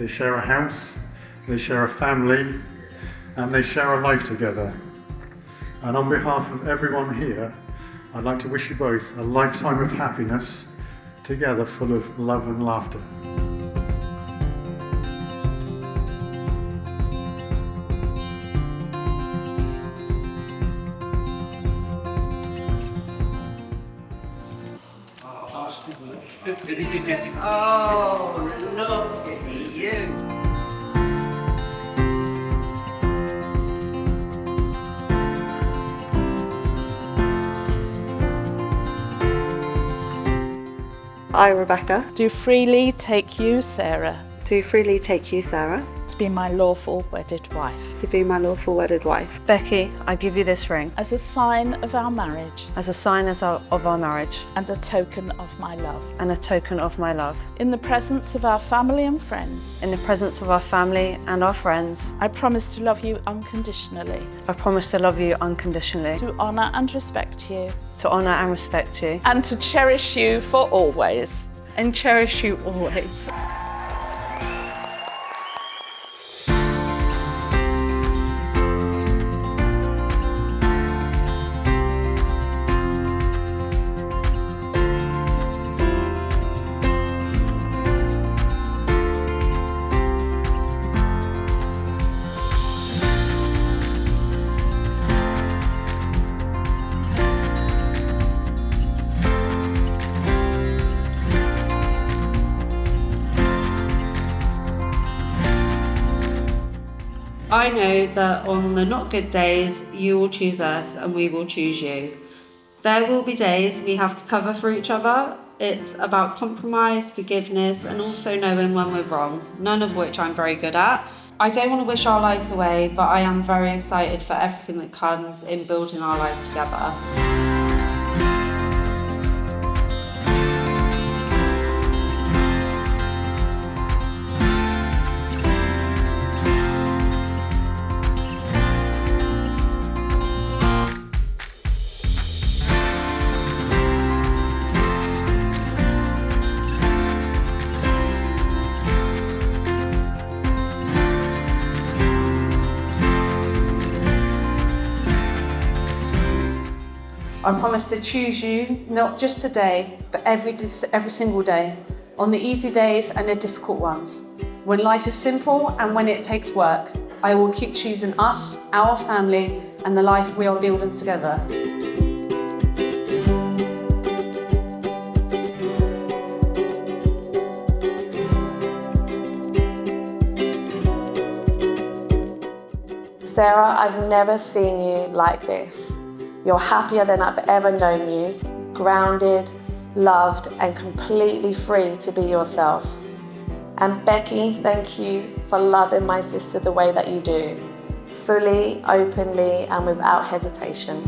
They share a house, they share a family, and they share a life together. And on behalf of everyone here, I'd like to wish you both a lifetime of happiness, together full of love and laughter. Oh, look at you. I, Rebecca, do freely take you, Sarah, do freely take you, Sarah, to be my lawful wedded wife. to be my lawful wedded wife. Becky, I give you this ring As a sign of our marriage as a sign of our marriage and a token of my love. and a token of my love. In the presence of our family and friends, In the presence of our family and our friends, I promise to love you unconditionally, I promise to love you unconditionally, to honour and respect you, to honour and respect you, and to cherish you for always. and cherish you always. I know that on the not good days, you will choose us and we will choose you. There will be days we have to cover for each other. It's about compromise, forgiveness, and also knowing when we're wrong, none of which I'm very good at. I don't want to wish our lives away, but I am very excited for everything that comes in building our lives together. I promise to choose you, not just today, but every single day, on the easy days and the difficult ones. When life is simple and when it takes work, I will keep choosing us, our family, and the life we are building together. Sarah, I've never seen you like this. You're happier than I've ever known you, grounded, loved, and completely free to be yourself. And Becky, thank you for loving my sister the way that you do, fully, openly, and without hesitation.